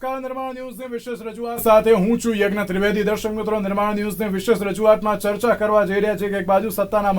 નમસ્કાર નિર્માણ ન્યૂઝની વિશેષ રજૂઆત સાથે હું છું યજ્ઞ ત્રિવેદી. દર્શક મિત્રો, નિર્માણ ન્યૂઝની વિશેષ રજૂઆતમાં ચર્ચા કરવા જઈ રહ્યા છે કે એક બાજુ સત્તાનો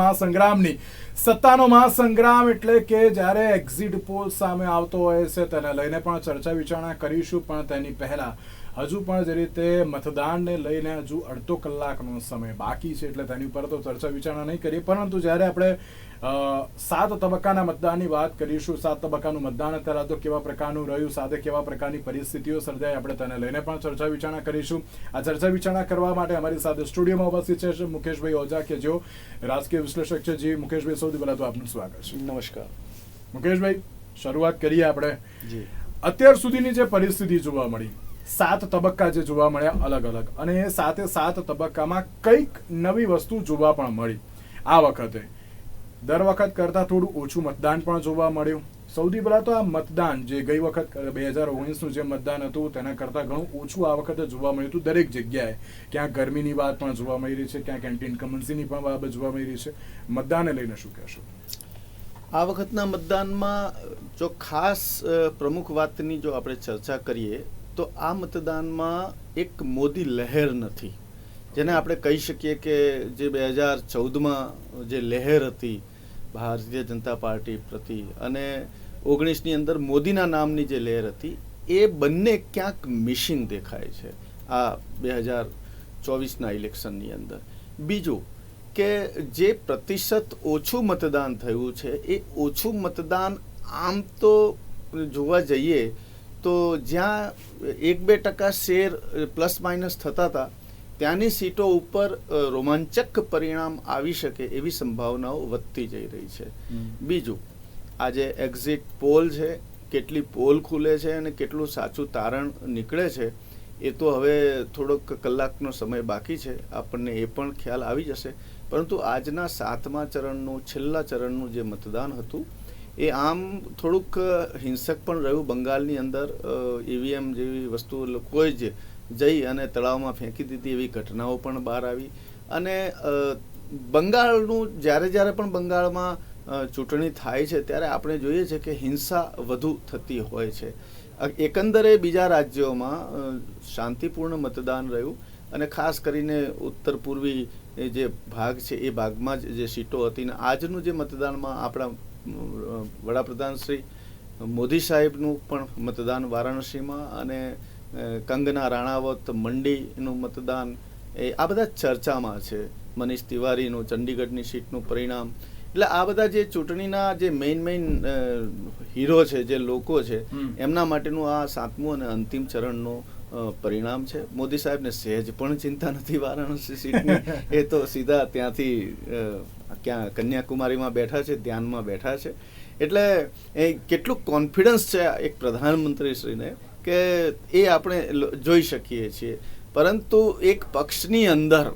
મહાસંગ્રામ એટલે કે જ્યારે એક્ઝિટ પોલ સામે આવતો હોય છે તેને લઈને પણ ચર્ચા વિચારણા કરીશું, પણ તેની પહેલા હજુ પણ જે રીતે મતદાનને લઈને હજુ અડધો કલાકનો સમય બાકી છે એટલે તેની ઉપર તો ચર્ચા વિચારણા નહીં કરીએ, પરંતુ જ્યારે આપણે 7 તબક્કાના મતદાનની વાત કરીશું, 7 તબક્કાનું મતદાન અત્યારે તો કેવા પ્રકારનું રહ્યું, સાથે કેવા પ્રકારની પરિસ્થિતિઓ સર્જાઈ, આપણે તેને લઈને પણ ચર્ચા વિચારણા કરીશું. આ ચર્ચા વિચારણા કરવા માટે અમારી સાથે સ્ટુડિયોમાં ઉપસ્થિત છે મુકેશભાઈ ઓઝા, કે જેઓ રાજકીય વિશ્લેષક છે. જી મુકેશભાઈ, સૌથી પહેલા તો આપનું સ્વાગત છે. નમસ્કાર મુકેશભાઈ, શરૂઆત કરીએ આપણે. અત્યાર સુધીની જે પરિસ્થિતિ જોવા મળી, 7 તબક્કા જે જોવા મળ્યા અલગ અલગ, અને એ 7 તબક્કામાં કંઈક નવી વસ્તુ જોવા પણ મળી. આ વખતે દર વખત કરતાં થોડું ઓછું મતદાન પણ જોવા મળ્યું. સૌથી પહેલાં તો આ મતદાન જે ગઈ વખત 2019નું જે મતદાન હતું તેના કરતાં ઘણું ઓછું આ વખતે જોવા મળ્યું હતું દરેક જગ્યાએ. ક્યાંક ગરમીની વાત પણ જોવા મળી રહી છે, ક્યાંક એન્ટી ઇન્કમ્બન્સીની પણ બાબત જોવા મળી રહી છે. મતદાનને લઈને શું કહેશો? આ વખતના મતદાનમાં જો ખાસ પ્રમુખ વાતની જો આપણે ચર્ચા કરીએ તો આ મતદાનમાં એક મોદી લહેર નથી, જેને આપણે કહી શકીએ કે જે 2014માં જે લહેર હતી ભારતીય જનતા પાર્ટી પ્રતિ અને 19ની અંદર મોદીના નામની જે લહેર હતી, એ બંને ક્યાંક મિસિંગ દેખાય છે આ 2024ના ઇલેક્શનની અંદર. બીજું કે જે પ્રતિશત ઓછું મતદાન થયું છે એ ઓછું મતદાન આમ તો જોવા જઈએ તો જ્યાં 1-2% શેર પ્લસ માઇનસ થતા હતા ત્યાંની સીટો ઉપર રોમાંચક પરિણામ આવી શકે એવી સંભાવનાઓ વધતી જઈ રહી છે. બીજું, આજે એક્ઝિટ પોલ છે, કેટલી પોલ ખુલે છે અને કેટલું સાચું તારણ નીકળે છે એ તો હવે થોડોક કલાકનો સમય બાકી છે, આપણને એ પણ ખ્યાલ આવી જશે. પરંતુ આજના 7મા ચરણનું, છેલ્લા ચરણનું જે મતદાન હતું એ આમ થોડુંક હિંસક પણ રહ્યું. બંગાળની અંદર ઈવીએમ જેવી વસ્તુઓ લોકોએ જ જઈ અને તળાવમાં ફેંકી દીધી એવી ઘટનાઓ પણ બહાર આવી. અને બંગાળનું જ્યારે પણ બંગાળમાં ચૂંટણી થાય છે ત્યારે આપણે જોઈએ છે કે હિંસા વધુ થતી હોય છે. એકંદરે બીજા રાજ્યોમાં શાંતિપૂર્ણ મતદાન રહ્યું અને ખાસ કરીને ઉત્તર પૂર્વી જે ભાગ છે એ ભાગમાં જ જે સીટો હતી ને આજનું જે મતદાનમાં આપણા વડાપ્રધાન શ્રી મોદી સાહેબનું પણ મતદાન વારાણસીમાં અને કંગના રાણાવત મંડીનું મતદાન, એ આ બધા ચર્ચામાં છે. મનીષ તિવારીનું ચંડીગઢની સીટનું પરિણામ, એટલે આ બધા જે ચૂંટણીના જે મેઇન હીરો છે, જે લોકો છે, એમના માટેનું આ 7મું અને અંતિમ ચરણનું પરિણામ છે. મોદી સાહેબને સહેજ પણ ચિંતા નથી વારાણસી સીટની, એ તો સીધા ત્યાંથી ક્યાં કન્યાકુમારીમાં બેઠા છે, ધ્યાનમાં બેઠા છે. એટલે એ કેટલું કોન્ફિડન્સ છે એક પ્રધાનમંત્રીશ્રીને કે એ આપણે જોઈ શકીએ છીએ. પરંતુ એક પક્ષની અંદર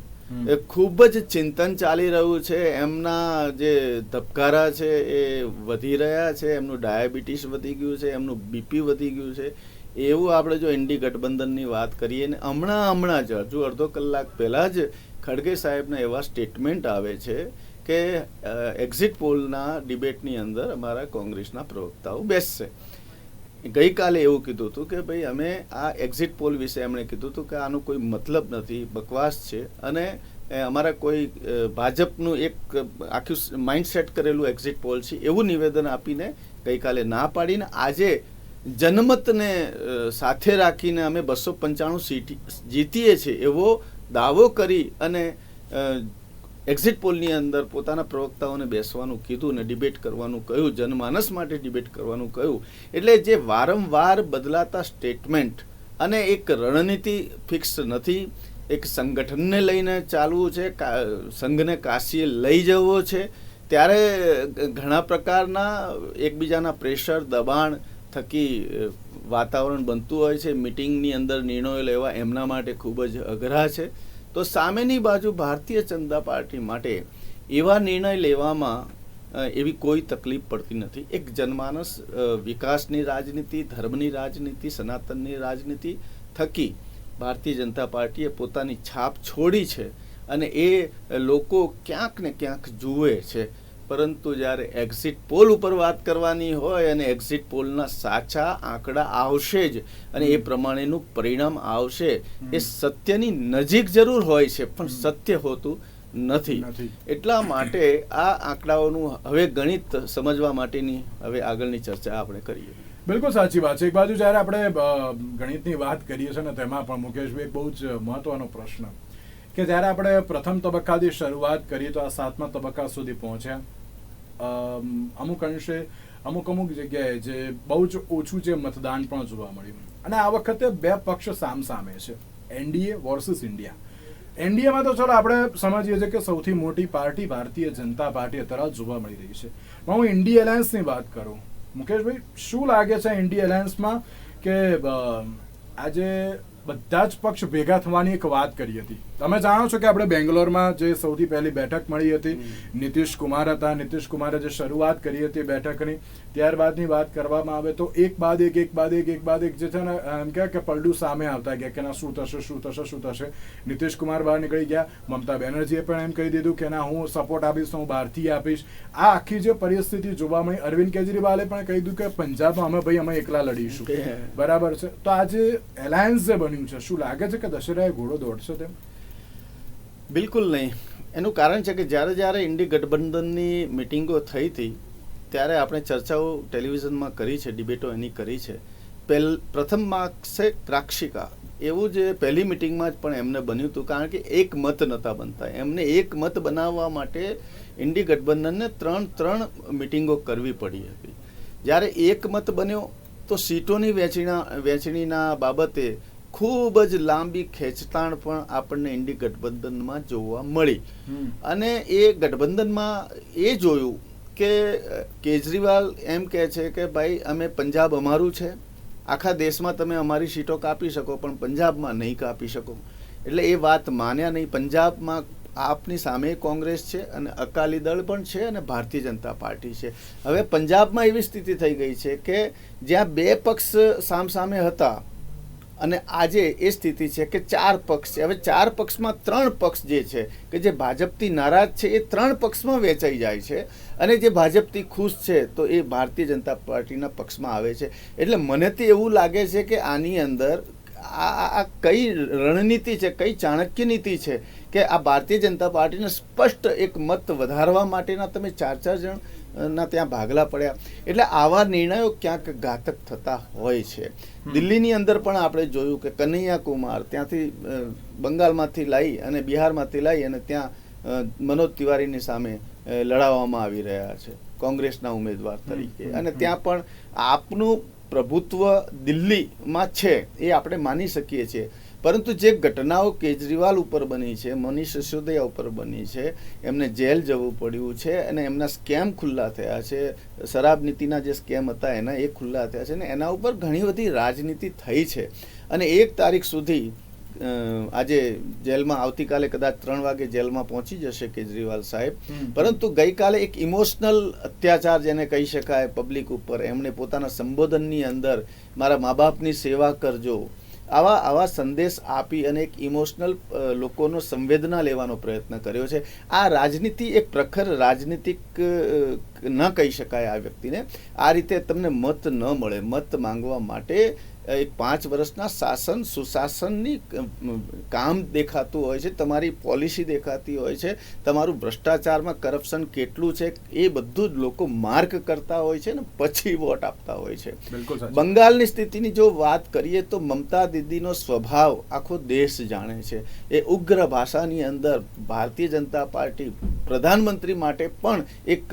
ખૂબ જ ચિંતન ચાલી રહ્યું છે, એમના જે ધબકારા છે એ વધી રહ્યા છે, એમનું ડાયાબિટીસ વધી ગયું છે, એમનું બીપી વધી ગયું છે. એવું આપણે જો ઇન્ડી ગઠબંધનની વાત કરીએ ને હમણાં જ હજુ અડધો કલાક પહેલાં જ ખડગે સાહેબના એવા સ્ટેટમેન્ટ આવે છે કે એક્ઝિટ પોલના ડિબેટની અંદર અમારા કોંગ્રેસના પ્રવક્તાઓ બેસશે. ગઈકાલે એવું કીધું હતું કે ભાઈ અમે આ એક્ઝિટ પોલ વિશે એમણે કીધું હતું કે આનો કોઈ મતલબ નથી, બકવાસ છે, અને અમારા કોઈ ભાજપનું એક આખું માઇન્ડસેટ કરેલું એક્ઝિટ પોલ છે એવું નિવેદન આપીને ગઈકાલે ના પાડીને આજે જનમતને સાથે રાખીને અમે 295 સીટ જીતીએ છીએ એવો દાવો કરી અને એક્ઝિટ પોલની અંદર પોતાના પ્રવક્તાઓને બેસવાનું કીધું ને ડિબેટ કરવાનું કહ્યું, જનમાનસ માટે ડિબેટ કરવાનું કહ્યું. એટલે જે વારંવાર બદલાતા સ્ટેટમેન્ટ અને એક રણનીતિ ફિક્સ નથી, એક સંગઠનને લઈને ચાલવું છે, સંઘને કાશીએ લઈ જવો છે, ત્યારે ઘણા પ્રકારના એકબીજાના પ્રેશર, દબાણ થકી વાતાવરણ બનતું હોય છે. મિટિંગની અંદર નિર્ણયો લેવા એમના માટે ખૂબ જ અઘરા છે. તો સામેની બાજુ ભારતીય જનતા પાર્ટી માટે એવા નિર્ણય લેવામાં એવી કોઈ તકલીફ પડતી નથી. એક જનમાનસ, વિકાસની રાજનીતિ, ધર્મની રાજનીતિ, સનાતનની રાજનીતિ થકી ભારતીય જનતા પાર્ટીએ પોતાની છાપ છોડી છે અને એ લોકો ક્યાંક ને ક્યાંક જુએ છે. પરંતુ જ્યારે એક્ઝિટ પોલ ઉપર વાત કરવાની હોય અને એક્ઝિટ પોલના સાચા આંકડા આવશે જ અને એ પ્રમાણેનું પરિણામ આવશે, એ સત્યની નજીક જરૂર હોય છે પણ સત્ય હોતું નથી. એટલા માટે આ આંકડાઓનું હવે ગણિત સમજવા માટેની હવે આગળની ચર્ચા આપણે કરીએ. બિલકુલ સાચી વાત છે. એક બાજુ જ્યારે આપણે ગણિતની વાત કરીએ છીએ ને તેમાં પણ મુકેશભાઈ બહુ જ મહત્વનો પ્રશ્ન કે જ્યારે આપણે પ્રથમ તબક્કાથી શરૂઆત કરીએ તો આ 7મા તબક્કા સુધી પહોંચ્યા. અમુક અંશે અમુક જગ્યાએ જે બહુ જ ઓછું જે મતદાન પણ જોવા મળ્યું અને આ વખતે બે પક્ષ સામસામે છે, એનડીએ વર્સિસ ઇન્ડિયા. એનડીએમાં તો ચલો આપણે સમજીએ છીએ કે સૌથી મોટી પાર્ટી ભારતીય જનતા પાર્ટી અત્યારે જોવા મળી રહી છે. પણ હું ઇન્ડી એલાયન્સની વાત કરું, મુકેશભાઈ શું લાગે છે ઇન્ડી એલાયન્સમાં કે આજે બધા જ પક્ષ ભેગા થવાની એક વાત કરી હતી. તમે જાણો છો કે આપણે બેંગ્લોરમાં જે સૌથી પહેલી બેઠક મળી હતી, નીતિશ કુમાર હતા. નીતિશ કુમારે જે શરૂઆત કરી હતી બેઠકની, ત્યારબાદની વાત કરવામાં આવે તો એક બાદ એક જે છે ને એમ કે પલડું સામે આવતા ગયા કે ના શું થશે. નીતિશ કુમાર બહાર નીકળી ગયા, મમતા બેનર્જીએ પણ એમ કહી દીધું કે ના હું સપોર્ટ આપીશ, હું બહારથી આપીશ. આ આખી જે પરિસ્થિતિ જોવા મળી, અરવિંદ કેજરીવાલે પણ કહી દીધું કે પંજાબમાં અમે એકલા લડીશું. બરાબર છે. તો આ જે એલાયન્સ જે બન્યું છે, શું લાગે છે કે દશેરાએ ઘોડો દોડશે તેમ? બિલકુલ નહીં. એનું કારણ છે કે જ્યારે ઇન્ડી ગઠબંધનની મિટિંગો થઈ હતી ત્યારે આપણે ચર્ચાઓ ટેલિવિઝનમાં કરી છે, ડિબેટો એની કરી છે. પ્રથમ માર્ક્સે ત્રાક્ષિકા એવું જે પહેલી મિટિંગમાં જ પણ એમને બન્યું હતું, કારણ કે એક મત નહોતા બનતા. એમને એક મત બનાવવા માટે ઇન્ડી ગઠબંધનને ત્રણ મિટિંગો કરવી પડી હતી. જ્યારે એક મત બન્યો તો સીટોની વહેંચણીના બાબતે ખૂબ જ લાંબી ખેંચતાણ પણ આપણને ઇન્ડી ગઠબંધનમાં જોવા મળી. અને એ ગઠબંધનમાં એ જોયું કે કેજરીવાલ એમ કહે છે કે ભાઈ અમે પંજાબ અમારું છે, આખા દેશમાં તમે અમારી સીટો કાપી શકો પણ પંજાબમાં નહીં કાપી શકો. એટલે એ વાત માન્યા નહીં. પંજાબમાં આપની સામે કોંગ્રેસ છે અને અકાલી દળ પણ છે અને ભારતીય જનતા પાર્ટી છે. હવે પંજાબમાં એવી સ્થિતિ થઈ ગઈ છે કે જ્યાં બે પક્ષ સામસામે હતા અને આજે એ સ્થિતિ છે કે 4 પક્ષ છે. હવે 4 પક્ષમાં 3 પક્ષ જે છે કે જે ભાજપથી નારાજ છે એ 3 પક્ષમાં વહેંચાઈ જાય છે અને જે ભાજપથી ખુશ છે તો એ ભારતીય જનતા પાર્ટીના પક્ષમાં આવે છે. એટલે મને તો એવું લાગે છે કે આની અંદર આ કઈ રણનીતિ છે, કઈ ચાણક્ય નીતિ છે કે આ ભારતીય જનતા પાર્ટીને સ્પષ્ટ એક મત વધારવા માટેના તમે 4 જણ ના ત્યાં ભાગલા પડ્યા. એટલે આવા નિર્ણયો ક્યાંક ઘાતક થતા હોય છે. દિલ્હીની અંદર પણ આપણે જોયું કે કન્હૈયા કુમાર ત્યાંથી બંગાળમાંથી લાવી અને બિહારમાંથી લાવી અને ત્યાં મનોજ તિવારીની સામે લડાવવામાં આવી રહ્યા છે કોંગ્રેસના ઉમેદવાર તરીકે. અને ત્યાં પણ આપનું પ્રભુત્વ દિલ્હીમાં છે એ આપણે માની શકીએ છીએ. પરંતુ જે ઘટનાઓ કેજરીવાલ ઉપર બની છે, મનીષ સિસોદિયા ઉપર બની છે, એમને જેલ જવું પડ્યું છે અને એમના સ્કેમ ખુલ્લા થયા છે, શરાબ નીતિના જે સ્કેમ હતા એના એ ખુલ્લા થયા છે અને એના ઉપર ઘણી બધી રાજનીતિ થઈ છે. અને 1 તારીખ સુધી આજે જેલમાં, આવતીકાલે કદાચ 3 વાગે જેલમાં પહોંચી જશે કેજરીવાલ સાહેબ. પરંતુ ગઈકાલે એક ઇમોશનલ અત્યાચાર જેને કહી શકાય પબ્લિક ઉપર, એમણે પોતાના સંબોધનની અંદર મારા મા બાપની સેવા કરજો આવા સંદેશ આપી અને એક ઇમોશનલ લોકોનો સંવેદના લેવાનો પ્રયત્ન કર્યો છે. આ રાજનીતિ એક પ્રખર રાજનીતિક ન કહી શકાય આ વ્યક્તિને. આ રીતે તમને મત ન મળે. મત માંગવા માટે એક 5 વર્ષના શાસન સુશાસનની કામ દેખાતું હોય છે, તમારી પોલિસી દેખાતી હોય છે, તમારું ભ્રષ્ટાચારમાં કરપ્શન કેટલું છે એ બધું જ લોકો માર્ક કરતા હોય છે ને પછી વોટ આપતા હોય છે. બંગાળની સ્થિતિની જો વાત કરીએ તો મમતા દીદીનો સ્વભાવ આખો દેશ જાણે છે. એ ઉગ્ર ભાષાની અંદર ભારતીય જનતા પાર્ટી પ્રધાનમંત્રી માટે પણ એક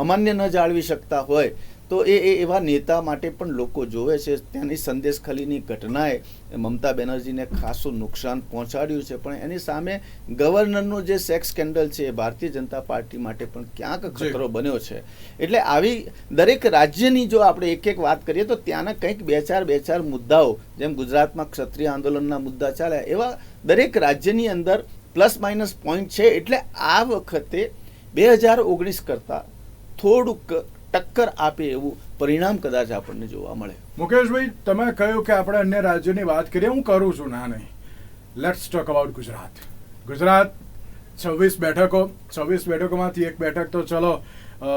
અમાન્ય ન જાળવી શકતા હોય તો એ એવા નેતા માટે પણ લોકો જોવે છે. ત્યાંની સંદેશખલીની ઘટનાએ મમતા બેનર્જીને ખાસું નુકસાન પહોંચાડ્યું છે. પણ એની સામે ગવર્નરનો જે સેક્સ સ્કેન્ડલ છે એ ભારતીય જનતા પાર્ટી માટે પણ ક્યાંક ખતરો બન્યો છે. એટલે આવી દરેક રાજ્યની જો આપણે એક વાત કરીએ તો ત્યાંના કંઈક બે ચાર મુદ્દાઓ, જેમ ગુજરાતમાં ક્ષત્રિય આંદોલનના મુદ્દા ચાલ્યા, એવા દરેક રાજ્યની અંદર પ્લસ માઇનસ પોઈન્ટ છે. એટલે આ વખતે 2019 કરતાં થોડુંક ટક્કર આપે એવું પરિણામ કદાચ આપણને જોવા મળે. મુકેશભાઈ, તમે કહ્યું કે આપણે અન્ય રાજ્યોની વાત કરીએ, હું કરું છું. ના નહીં, let's talk about Gujarat. Gujarat 26 બેઠકોમાંથી એક બેઠક તો ચલો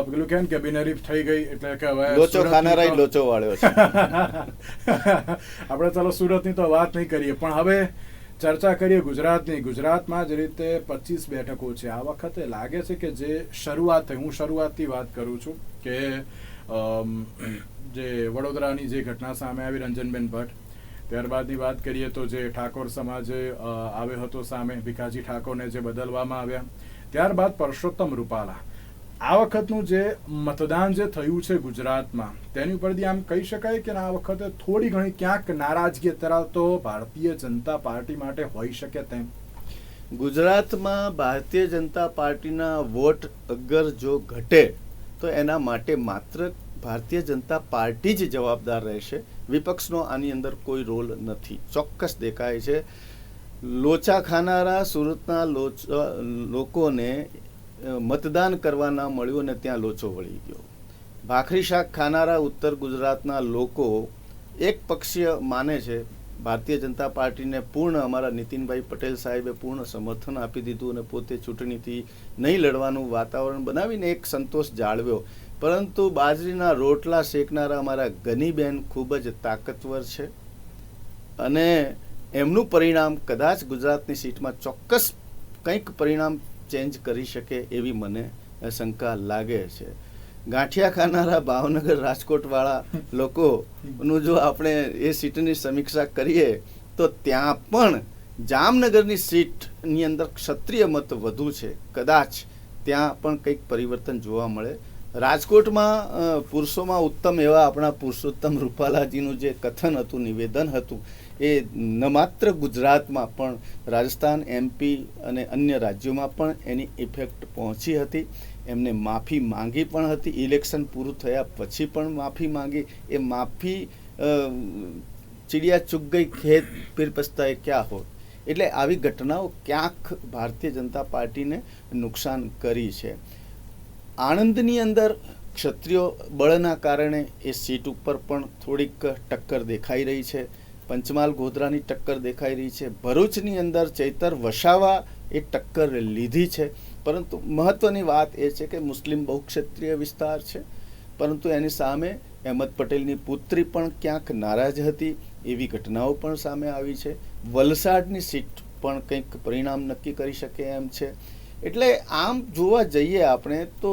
પેલું કે બિનહરીફ થઈ ગઈ, એટલે કે હવે લોચો ખાનારાય લોચો વાળ્યો છે. આપણે ચલો સુરતની તો વાત નહીં કરીએ, પણ હવે ચર્ચા કરીએ ગુજરાતની. ગુજરાતમાં જે રીતે 25 બેઠકો છે આ વખતે લાગે છે કે જે હું શરૂઆતથી વાત કરું છું કે જે વડોદરાની જે ઘટના સામે આવી રંજનબેન ભટ્ટ, ત્યારબાદની વાત કરીએ તો જે ઠાકોર સમાજે આવ્યો હતો સામે, ભીખાજી ઠાકોરને જે બદલવામાં આવ્યા, ત્યારબાદ પરસોત્તમ રૂપાલા. આ વખતનું જે મતદાન જે થયું છે ગુજરાતમાં, તેની ઉપરથી આમ કહી શકાય કે આ વખતે થોડી ઘણી ક્યાંક નારાજગી અત્યારે તો ભારતીય જનતા પાર્ટી માટે હોઈ શકે તેમ. ગુજરાતમાં ભારતીય જનતા પાર્ટીના વોટ અગર જો ઘટે તો એના માટે માત્ર ભારતીય જનતા પાર્ટી જ જવાબદાર રહેશે. વિપક્ષનો આની અંદર કોઈ રોલ નથી. ચોક્કસ દેખાય છે લોચા ખાનારા સુરતના લોકોને મતદાન કરવા ના મળ્યું અને ત્યાં લોચો વળી ગયો. ભાખરી શાક ખાનારા ઉત્તર ગુજરાતના લોકો એક પક્ષીય માને છે. ભારતીય જનતા પાર્ટીને પૂર્ણ અમારા નીતિનભાઈ પટેલ સાહેબે પૂર્ણ સમર્થન આપી દીધું અને પોતે ચૂંટણીથી નહીં લડવાનું વાતાવરણ બનાવીને એક સંતોષ જાળવ્યો. પરંતુ બાજરીના રોટલા શેકનારા અમારા ગનીબેન ખૂબ જ તાકતવર છે અને એમનું પરિણામ કદાચ ગુજરાતની સીટમાં ચોક્કસ કંઈક પરિણામ ચેન્જ કરી શકે એવી મને શંકા લાગે છે. ગાંઠિયા ખાનારા ભાવનગર રાજકોટવાળા લોકોનું જો આપણે એ સીટની સમીક્ષા કરીએ તો ત્યાં પણ જામનગરની સીટની અંદર ક્ષત્રિય મત વધુ છે. કદાચ ત્યાં પણ કંઈક પરિવર્તન જોવા મળે. રાજકોટમાં પુરુષોમાં ઉત્તમ એવા આપણા પુરુષોત્તમ રૂપાલાજીનું જે કથન હતું, નિવેદન હતું, એ ન માત્ર ગુજરાતમાં પણ રાજસ્થાન, MP અને અન્ય રાજ્યોમાં પણ એની ઇફેક્ટ પહોંચી હતી. એમને માફી માંગી પણ હતી. ઇલેક્શન પૂરું થયા પછી પણ માફી માંગી. એ માફી ચીડિયા ચૂક ગઈ ખેત ફિર પછતાએ ક્યાં હોય. એટલે આવી ઘટનાઓ ક્યાંક ભારતીય જનતા પાર્ટીને નુકસાન કરી છે. આણંદની અંદર ક્ષત્રિયો બળના કારણે એ સીટ ઉપર પણ થોડીક ટક્કર દેખાઈ રહી છે. પંચમહાલ ગોધરાની ટક્કર દેખાઈ રહી છે. ભરૂચની અંદર ચૈતર વસાવા એ ટક્કર લીધી છે. પરંતુ મહત્વની વાત એ છે કે મુસ્લિમ બહુક્ષેત્રીય વિસ્તાર છે, પરંતુ એની સામે અહેમદ પટેલની પુત્રી પણ ક્યાંક નારાજ હતી. એવી ઘટનાઓ પણ સામે આવી છે. વલસાડની સીટ પણ કંઈક પરિણામ નક્કી કરી શકે એમ છે. એટલે આમ જોવા જઈએ આપણે તો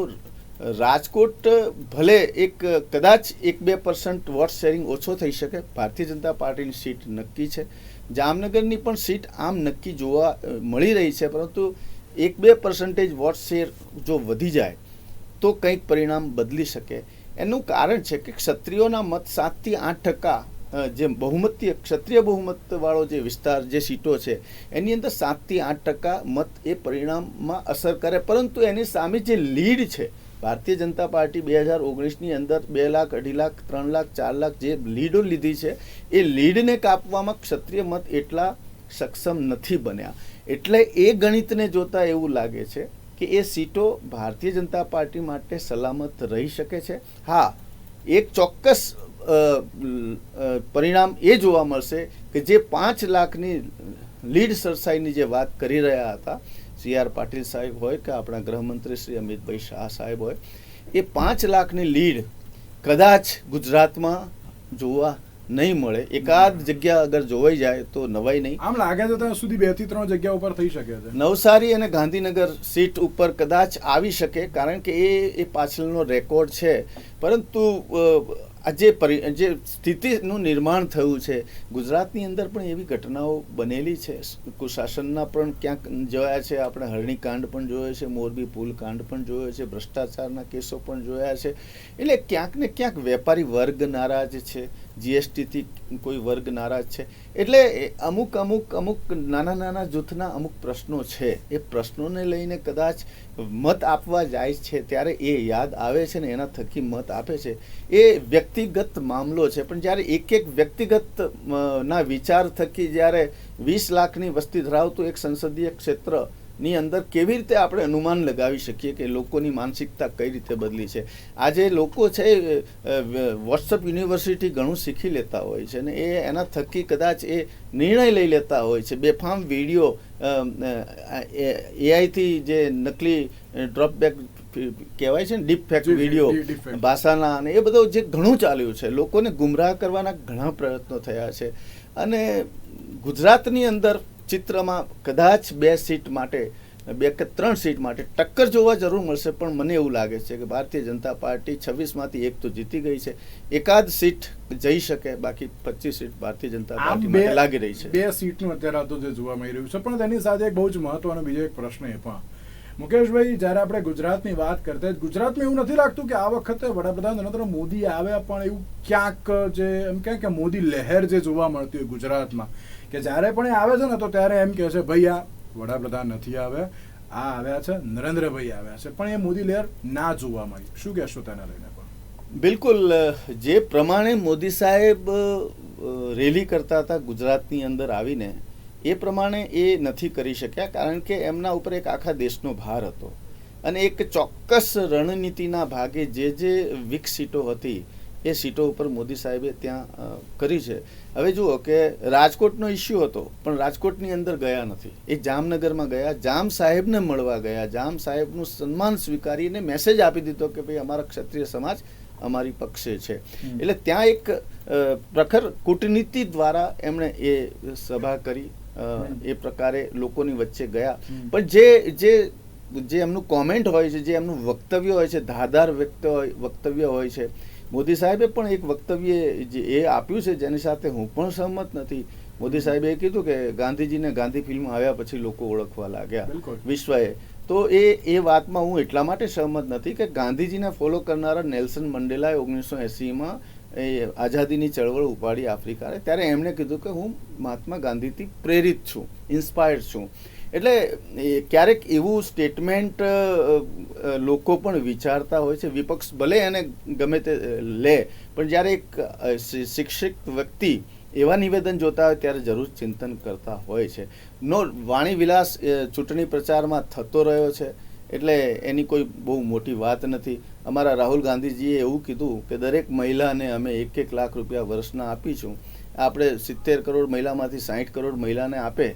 રાજકોટ ભલે કદાચ 1-2% વોટ શેરિંગ ઓછો થઈ શકે. ભારતીય જનતા પાર્ટીની સીટ નક્કી છે. જામનગરની પણ સીટ આમ નક્કી જોવા મળી રહી છે, પરંતુ 1-2% વોટ શેર જો વધી જાય તો કંઈક પરિણામ બદલી શકે. એનું કારણ છે કે ક્ષત્રિયોના મત 7-8% જે બહુમતીય ક્ષત્રિય બહુમત વાળો જે વિસ્તાર, જે સીટો છે, એની અંદર 7-8% મત એ પરિણામમાં અસર કરે. પરંતુ એની સામે જે લીડ છે, ભારતીય જનતા પાર્ટી 2019ની અંદર 2 લાખ, 2.5 લાખ, 3 લાખ, 4 લાખ જે લીડો લીધી છે, એ લીડને કાપવામાં ક્ષત્રિય મત એટલા સક્ષમ નથી બન્યા. એટલે એ ગણિતને જોતા એવું લાગે છે કે એ સીટો ભારતીય જનતા પાર્ટી માટે સલામત રહી શકે છે. હા, એક ચોક્કસ પરિણામ એ જોવા મળશે કે જે 5 લાખની લીડ સરસાઈની જે વાત કરી રહ્યા હતા CR પાટીલ સાહેબ હોય કે આપણા ગૃહમંત્રી શ્રી અમિતભાઈ શાહ સાહેબ હોય, એ 5 લાખની લીડ કદાચ ગુજરાતમાં જોવા નહીં મળે. એકાદ જગ્યા અગર જોવાઈ જાય તો નવાઈ નહીં. આમ લાગે છે ત્યાં સુધી 2 થી 3 જગ્યા ઉપર થઈ શકે છે. નવસારી અને ગાંધીનગર સીટ ઉપર કદાચ આવી શકે, કારણ કે એ પાછળનો રેકોર્ડ છે. પરંતુ આ જે સ્થિતિનું નિર્માણ થયું છે ગુજરાતની અંદર પણ એવી ઘટનાઓ બનેલી છે. કુશાસનના પણ ક્યાંક જોયા છે આપણે, હરણીકાંડ પણ જોયો છે, મોરબી પુલ કાંડ પણ જોયો છે, ભ્રષ્ટાચારના કેસો પણ જોયા છે. એટલે ક્યાંક ને ક્યાંક વેપારી વર્ગ નારાજ છે, GSTથી કોઈ વર્ગ નારાજ છે. એટલે અમુક નાના જૂથના અમુક પ્રશ્નો છે. એ પ્રશ્નોને લઈને કદાચ મત આપવા જાય છે ત્યારે એ યાદ આવે છે ને એના થકી મત આપે છે. એ વ્યક્તિગત મામલો છે. પણ જ્યારે એક વ્યક્તિગત ના વિચાર થકી જ્યારે 20 લાખની વસ્તી ધરાવતું એક સંસદીય ક્ષેત્ર ની અંદર કેવી રીતે આપણે અનુમાન લગાવી શકીએ કે લોકોની માનસિકતા કઈ રીતે બદલી છે. આજે લોકો છે વોટ્સઅપ યુનિવર્સિટી ઘણું શીખી લેતા હોય છે, અને એના થકી કદાચ એ નિર્ણય લઈ લેતા હોય છે. બેફામ વિડીયો એઆઈથી જે નકલી ડ્રોપબેક કહેવાય છે ને, ડીપ ફેક્ટ વિડીયો ભાષાના, અને એ બધું જે ઘણું ચાલ્યું છે. લોકોને ગુમરાહ કરવાના ઘણા પ્રયત્નો થયા છે. અને ગુજરાતની અંદર ચિત્રમાં કદાચ 2 સીટ માટે, 2 કે 3 સીટ માટે ટક્કર જોવા જરૂર મળશે, પણ મને એવું લાગે છે કે ભારતીય જનતા પાર્ટી 26માંથી 1 તો જીતી ગઈ છે. એકાદ સીટ જઈ શકે, બાકી 25 સીટ ભારતીય જનતા પાર્ટી માટે લાગી રહી છે. 2 સીટનું અત્યારે તો જે જોવા મળી રહ્યું છે. પણ તેની સાથે એક બહુ જ મહત્વનો બીજો એક પ્રશ્ન એ પણ, મુકેશભાઈ, જ્યારે આપણે ગુજરાતની વાત કરતા, ગુજરાતમાં એવું નથી લાગતું કે આ વખતે વડાપ્રધાન નરેન્દ્ર મોદી આવ્યા પણ એવું ક્યાંક જે એમ કે મોદી લહેર જે જોવા મળતી હોય ગુજરાતમાં, કે જ્યારે પણ એ આવે છે ને તો ત્યારે એમ કહે છે ભાઈ આ વડાપ્રધાન નથી આવ્યા, આ આવ્યા છે નરેન્દ્રભાઈ આવ્યા છે, પણ એ મોદી લહેર ના જોવા મળી. શું કહેશો તેને લઈને? પણ બિલકુલ જે પ્રમાણે મોદી સાહેબ રેલી કરતા હતા ગુજરાતની અંદર આવીને, એ પ્રમાણે એ નથી કરી શક્યા, કારણ કે એમના ઉપર એક આખા દેશનો ભાર હતો, અને એક ચોક્કસ રણનીતિના ભાગે જે વીક સીટો હતી એ સીટો ઉપર મોદી સાહેબે ત્યાં કરી છે. હવે જુઓ કે રાજકોટનો ઇસ્યુ હતો, પણ રાજકોટની અંદર ગયા નથી. એ જામનગરમાં ગયા, જામ સાહેબને મળવા ગયા, જામ સાહેબનું સન્માન સ્વીકારીને મેસેજ આપી દીધો કે ભાઈ અમારા ક્ષત્રિય સમાજ અમારી પક્ષે છે. એટલે ત્યાં એક પ્રખર કૂટનીતિ દ્વારા એમણે એ સભા કરી, એ પ્રકારે લોકોની વચ્ચે ગયા. પણ જે એમનું કોમેન્ટ હોય છે, જે એમનું વક્તવ્ય હોય છે, ધારદાર વક્તવ્ય હોય છે, મોદી સાહેબે પણ એક વક્તવ્ય જે એ આપ્યું છે જેની સાથે હું પણ સહમત નથી. મોદી સાહેબે એ કીધું કે ગાંધીજીને ગાંધી ફિલ્મ આવ્યા પછી લોકો ઓળખવા લાગ્યા વિશ્વએ. તો એ વાતમાં હું એટલા માટે સહમત નથી કે ગાંધીજીને ફોલો કરનારા નેલ્સન મંડેલાએ 1980માં એ આઝાદીની ચળવળ ઉપાડી આફ્રિકાને, ત્યારે એમણે કીધું કે હું મહાત્મા ગાંધીથી પ્રેરિત છું, ઇન્સ્પાયર્ડ છું. એટલે ક્યારેક એવું સ્ટેટમેન્ટ લોકો પણ વિચારતા હોય છે, વિપક્ષ ભલે એને ગમે તે લે, પણ જ્યારે એક શિક્ષિત વ્યક્તિ એવા નિવેદન જોતા હોય ત્યારે જરૂર ચિંતન કરતા હોય છે. વાણી વિલાસ ચૂંટણી પ્રચારમાં થતો રહ્યો છે, એટલે એની કોઈ બહુ મોટી વાત નથી. અમારા રાહુલ ગાંધીજીએ એવું કીધું કે દરેક મહિલાને અમે 1-1 લાખ રૂપિયા વર્ષના આપીશું. આપણે 70 કરોડ મહિલામાંથી 60 કરોડ મહિલાને આપે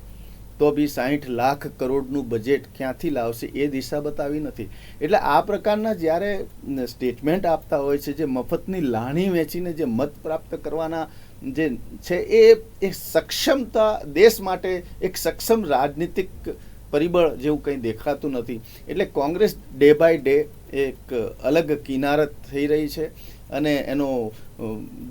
તો બી 60 લાખ કરોડનું બજેટ ક્યાંથી લાવશે એ દિશા બતાવી નથી. એટલે આ પ્રકારના જ્યારે સ્ટેટમેન્ટ આપતા હોય છે, જે મફતની લાણી વેચીને જે મત પ્રાપ્ત કરવાના જે છે, એ સક્ષમતા દેશ માટે એક સક્ષમ રાજનીતિક પરિબળ જેવું કંઈ દેખાતું નથી. એટલે કોંગ્રેસ ડે બાય ડે એક અલગ કિનારત થઈ રહી છે, અને એનો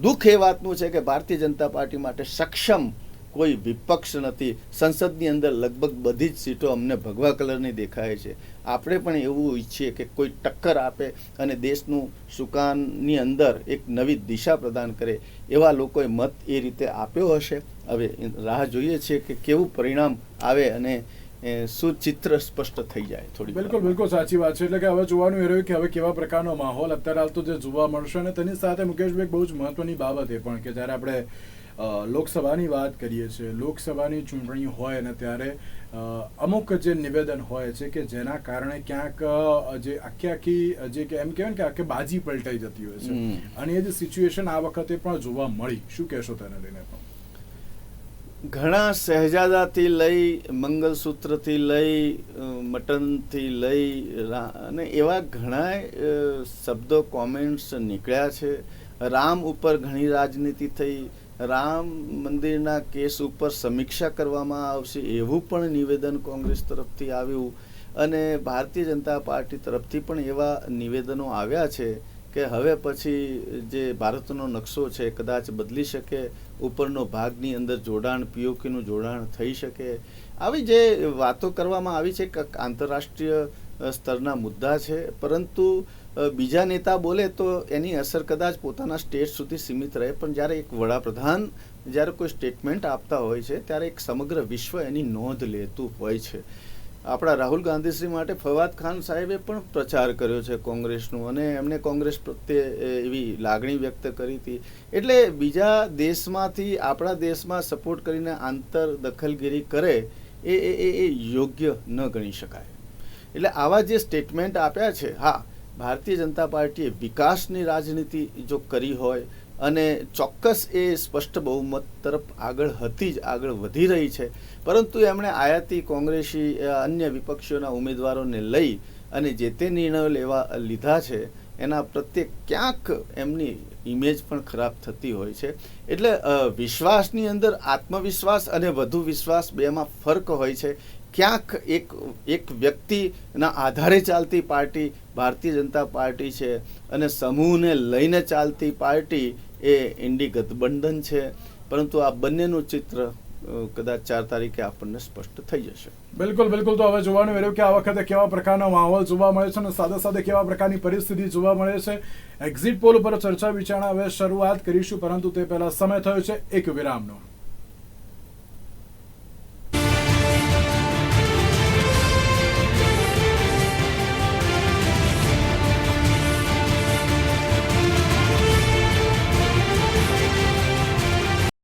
દુઃખ એ વાતનું છે કે ભારતીય જનતા પાર્ટી માટે સક્ષમ કોઈ વિપક્ષ નથી. સંસદની અંદર લગભગ બધી જ સીટો અમને ભગવા કલરની દેખાય છે. આપણે પણ એવું ઈચ્છીએ કે કોઈ ટક્કર આપે અને દેશનું સુકાનની અંદર એક નવી દિશા પ્રદાન કરે. એવા લોકોએ મત એ રીતે આપ્યો હશે. હવે રાહ જોઈએ છીએ કે કેવું પરિણામ આવે અને શું ચિત્ર સ્પષ્ટ થઈ જાય. થોડી બિલકુલ સાચી વાત છે. એટલે કે હવે જોવાનું એ રહ્યું કે હવે કેવા પ્રકારનો માહોલ અત્યારે હાલ તો જે જોવા મળશે. અને તેની સાથે મુકેશભાઈ બહુ જ મહત્વની બાબત એ પણ કે જ્યારે આપણે લોકસભાની વાત કરીએ છીએ, લોકસભાની ચૂંટણી હોય ને ત્યારે અમુક જે નિવેદન હોય છે કે જેના કારણે ક્યાંક જે આખી જે કે એમ કહેવાય ને કે આખી બાજી પલટાઈ જતી હોય છે, અને એ જ સિચ્યુએશન આ વખતે પણ જોવા મળી. શું કહેશો તેને લઈને? પણ ઘણા શહેજાદાથી લઈ, મંગલસૂત્રથી લઈ, મટનથી લઈ અને એવા ઘણા શબ્દો કોમેન્ટ્સ નીકળ્યા છે. રામ ઉપર ઘણી રાજનીતિ થઈ, રામ મંદિરના કેસ ઉપર સમીક્ષા કરવામાં આવશે એવું પણ નિવેદન કોંગ્રેસ તરફથી આવ્યું, અને ભારતીય જનતા પાર્ટી તરફથી પણ એવા નિવેદનો આવ્યા છે કે હવે પછી જે ભારતનો નકશો છે કદાચ બદલી શકે, ઉપરનો ભાગની અંદર જોડાણ, પીઓકેનું જોડાણ થઈ શકે. આવી જે વાતો કરવામાં આવી છે કે આંતરરાષ્ટ્રીય સ્તરના મુદ્દા છે, પરંતુ બીજા નેતા બોલે તો એની અસર કદાચ પોતાના સ્ટેટ સુધી સીમિત રહે, પણ જ્યારે એક વડાપ્રધાન જ્યારે કોઈ સ્ટેટમેન્ટ આપતા હોય છે ત્યારે એક સમગ્ર વિશ્વ એની નોંધ લેતું હોય છે. આપણા રાહુલ ગાંધીશ્રી માટે ફવાદ ખાન સાહેબે પણ પ્રચાર કર્યો છે કોંગ્રેસનો, અને એમને કોંગ્રેસ પ્રત્યે એવી લાગણી વ્યક્ત કરી હતી. એટલે બીજા દેશમાંથી આપણા દેશમાં સપોર્ટ કરીને આંતર દખલગીરી કરે એ યોગ્ય ન ગણી શકાય. એટલે આવા જે સ્ટેટમેન્ટ આપ્યા છે, હા, ભારતીય જનતા પાર્ટીએ વિકાસની રાજનીતિ જો કરી હોય અને ચોક્કસ એ સ્પષ્ટ બહુમત તરફ આગળ વધી રહી છે, પરંતુ એમણે આયાતી કોંગ્રેસી અન્ય વિપક્ષીઓના ઉમેદવારોને લઈ અને જે તે નિર્ણયો લીધા છે એના પ્રત્યે ક્યાંક એમની ઇમેજ પણ ખરાબ થતી હોય છે. એટલે વિશ્વાસની અંદર આત્મવિશ્વાસ અને વધુ વિશ્વાસ બેમાં ફરક હોય છે. ક્યાંક એક વ્યક્તિના આધારે ચાલતી પાર્ટી ભારતીય જનતા પાર્ટી છે અને સમૂહને લઈને ચાલતી પાર્ટી એ ઇન્ડી ગઠબંધન છે, પરંતુ આ બંનેનું ચિત્ર કદાચ 4 તારીખે આપણને સ્પષ્ટ થઈ જશે. બિલકુલ. તો હવે જોવાનું રહ્યું કે આ વખતે કેવા પ્રકારનો માહોલ જોવા મળે છે અને સાથે સાથે કેવા પ્રકારની પરિસ્થિતિ જોવા મળે છે. એક્ઝિટ પોલ ઉપર ચર્ચા વિચારણા હવે શરૂઆત કરીશું, પરંતુ તે પહેલા સમય થયો છે એક વિરામનો.